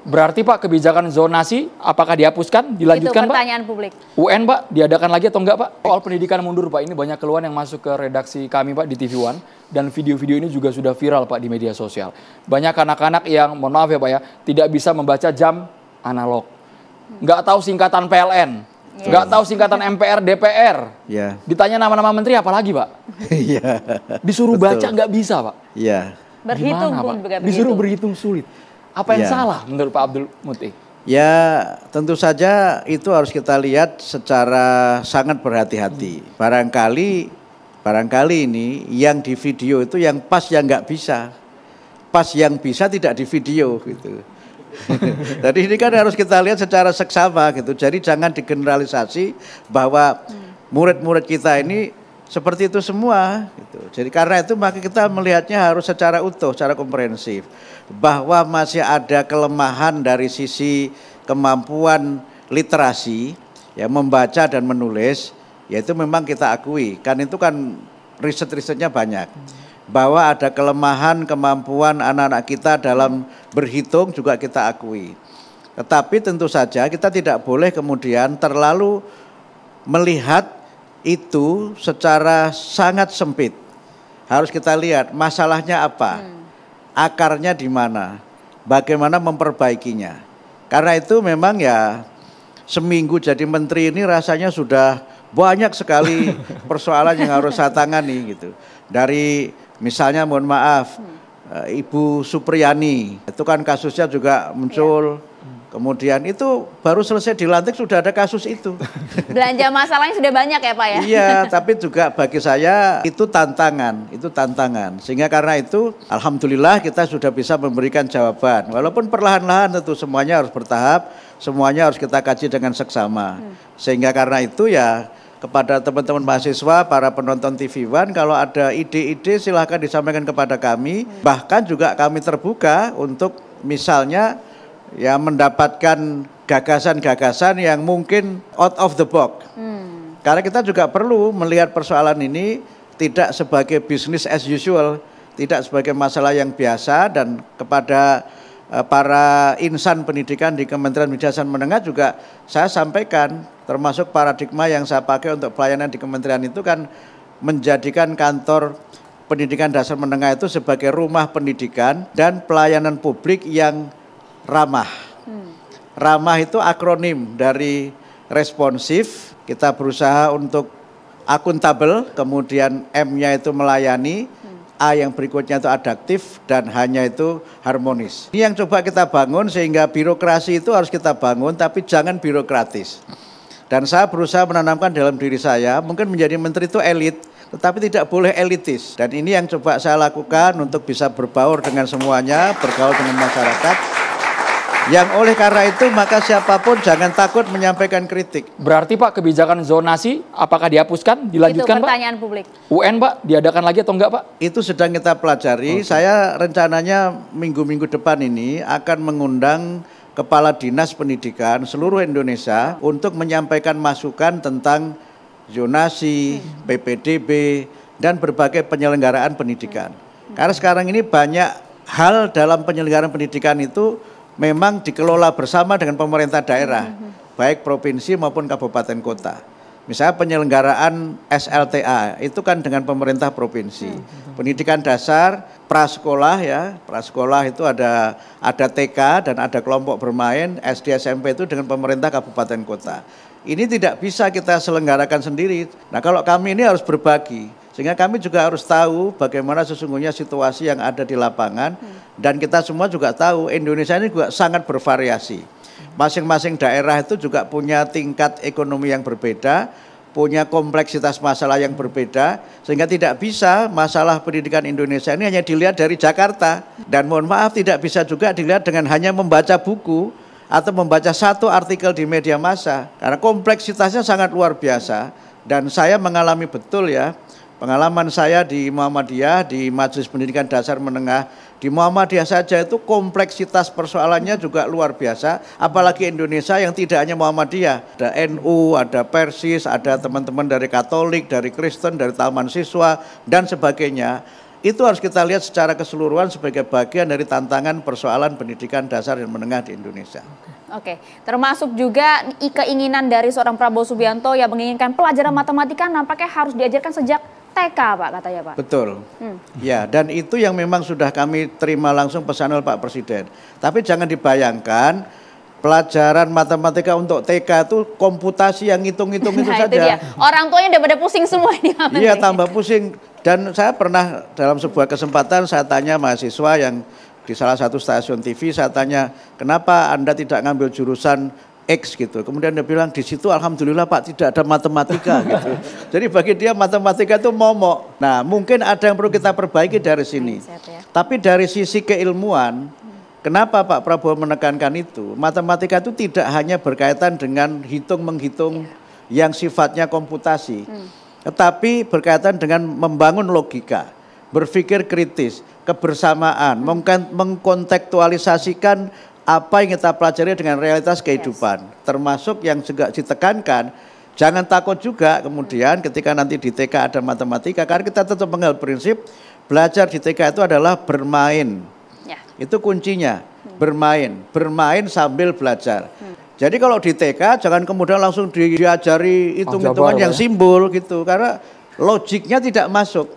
Berarti Pak, kebijakan zonasi apakah dihapuskan, dilanjutkan Itu pertanyaan Pak? publik. UN Pak, diadakan lagi atau enggak Pak? Soal pendidikan mundur Pak, ini banyak keluhan yang masuk ke redaksi kami Pak di TV One. Dan video-video ini juga sudah viral Pak di media sosial. Banyak anak-anak yang, mohon maaf ya Pak ya, tidak bisa membaca jam analog. Nggak tahu singkatan PLN. Nggak tahu singkatan MPR, DPR. Ditanya nama-nama menteri apalagi Pak? Disuruh baca nggak bisa Pak? Berhitung Gimana, pun Pak? Disuruh berhitung sulit. Apa yang salah menurut Pak Abdul Muti? Ya tentu saja itu harus kita lihat secara sangat berhati-hati. Barangkali ini yang di video itu yang pas yang nggak bisa. Pas yang bisa tidak di video gitu. Jadi ini kan harus kita lihat secara seksama gitu. Jadi jangan digeneralisasi bahwa murid-murid kita ini seperti itu semua gitu. Jadi karena itu maka kita melihatnya harus secara utuh, secara komprehensif. Bahwa masih ada kelemahan dari sisi kemampuan literasi, ya membaca dan menulis, ya itu memang kita akui. Kan itu kan riset-risetnya banyak. Bahwa ada kelemahan kemampuan anak-anak kita dalam berhitung juga kita akui. Tetapi tentu saja kita tidak boleh kemudian terlalu melihat itu secara sangat sempit. Harus kita lihat masalahnya apa, akarnya di mana, bagaimana memperbaikinya. Karena itu memang ya seminggu jadi menteri ini rasanya sudah banyak sekali persoalan yang harus saya tangani gitu. Dari misalnya mohon maaf Ibu Supriyani, itu kan kasusnya juga muncul. Kemudian itu baru selesai dilantik sudah ada kasus itu. Belanja masalahnya sudah banyak ya Pak ya? Iya, tapi juga bagi saya itu tantangan. Sehingga karena itu alhamdulillah kita sudah bisa memberikan jawaban. Walaupun perlahan-lahan tentu semuanya harus bertahap, semuanya harus kita kaji dengan seksama. Sehingga karena itu ya kepada teman-teman mahasiswa, para penonton TV One, kalau ada ide-ide silahkan disampaikan kepada kami. Bahkan juga kami terbuka untuk misalnya ya mendapatkan gagasan-gagasan yang mungkin out of the box. Karena kita juga perlu melihat persoalan ini tidak sebagai business as usual, tidak sebagai masalah yang biasa, dan kepada para insan pendidikan di Kementerian Pendidikan Menengah juga saya sampaikan, termasuk paradigma yang saya pakai untuk pelayanan di kementerian itu kan menjadikan kantor pendidikan dasar menengah itu sebagai rumah pendidikan dan pelayanan publik yang ramah. Ramah itu akronim dari responsif, kita berusaha untuk akuntabel, kemudian M-nya itu melayani, A yang berikutnya itu adaptif, dan H-nya itu harmonis. Ini yang coba kita bangun sehingga birokrasi itu harus kita bangun tapi jangan birokratis. Dan saya berusaha menanamkan dalam diri saya, mungkin menjadi menteri itu elit, tetapi tidak boleh elitis. Dan ini yang coba saya lakukan untuk bisa berbaur dengan semuanya, bergaul dengan masyarakat. Yang oleh karena itu maka siapapun jangan takut menyampaikan kritik. Berarti Pak, kebijakan zonasi apakah dihapuskan, dilanjutkan Pak? Itu pertanyaan publik. UN Pak, diadakan lagi atau enggak Pak? Itu sedang kita pelajari. Saya rencananya minggu-minggu depan ini akan mengundang Kepala Dinas Pendidikan seluruh Indonesia untuk menyampaikan masukan tentang zonasi, PPDB, dan berbagai penyelenggaraan pendidikan. Karena sekarang ini banyak hal dalam penyelenggaraan pendidikan itu memang dikelola bersama dengan pemerintah daerah, baik provinsi maupun kabupaten kota. Misalnya penyelenggaraan SLTA itu kan dengan pemerintah provinsi. Pendidikan dasar, prasekolah ya, prasekolah itu ada TK dan ada kelompok bermain, SD SMP itu dengan pemerintah kabupaten kota. Ini tidak bisa kita selenggarakan sendiri. Nah kalau kami ini harus berbagi, sehingga kami juga harus tahu bagaimana sesungguhnya situasi yang ada di lapangan. Dan kita semua juga tahu Indonesia ini juga sangat bervariasi. Masing-masing daerah itu juga punya tingkat ekonomi yang berbeda, punya kompleksitas masalah yang berbeda, sehingga tidak bisa masalah pendidikan Indonesia ini hanya dilihat dari Jakarta. Dan mohon maaf tidak bisa juga dilihat dengan hanya membaca buku atau membaca satu artikel di media massa. Karena kompleksitasnya sangat luar biasa. Dan saya mengalami betul ya, pengalaman saya di Muhammadiyah, di Majelis Pendidikan Dasar Menengah, di Muhammadiyah saja itu kompleksitas persoalannya juga luar biasa, apalagi Indonesia yang tidak hanya Muhammadiyah, ada NU, ada Persis, ada teman-teman dari Katolik, dari Kristen, dari Taman Siswa, dan sebagainya. itu harus kita lihat secara keseluruhan sebagai bagian dari tantangan persoalan pendidikan dasar dan menengah di Indonesia. Oke, termasuk juga keinginan dari seorang Prabowo Subianto yang menginginkan pelajaran matematika nampaknya harus diajarkan sejak TK, Pak, katanya, Pak. Betul. Ya, dan itu yang memang sudah kami terima langsung pesan oleh Pak Presiden. Tapi jangan dibayangkan pelajaran matematika untuk TK itu komputasi yang ngitung-ngitung itu saja. Itu dia. Orang tuanya udah pada pusing semua ini. Iya, tambah pusing. Dan saya pernah dalam sebuah kesempatan saya tanya mahasiswa yang di salah satu stasiun TV, saya tanya, kenapa Anda tidak ngambil jurusan X gitu. Kemudian dia bilang, di situ alhamdulillah Pak tidak ada matematika gitu. Jadi bagi dia matematika itu momok. Nah, mungkin ada yang perlu kita perbaiki dari sini. Tapi dari sisi keilmuan, kenapa Pak Prabowo menekankan itu? Matematika itu tidak hanya berkaitan dengan hitung-menghitung yang sifatnya komputasi. Tetapi berkaitan dengan membangun logika, berpikir kritis, kebersamaan, mengkontekstualisasikan apa yang kita pelajari dengan realitas kehidupan. Termasuk yang juga ditekankan, jangan takut juga kemudian ketika nanti di TK ada matematika, karena kita tetap mengambil prinsip belajar di TK itu adalah bermain. Itu kuncinya, bermain sambil belajar. Jadi kalau di TK jangan kemudian langsung diajari hitung-hitungan yang simbol gitu, karena logiknya tidak masuk.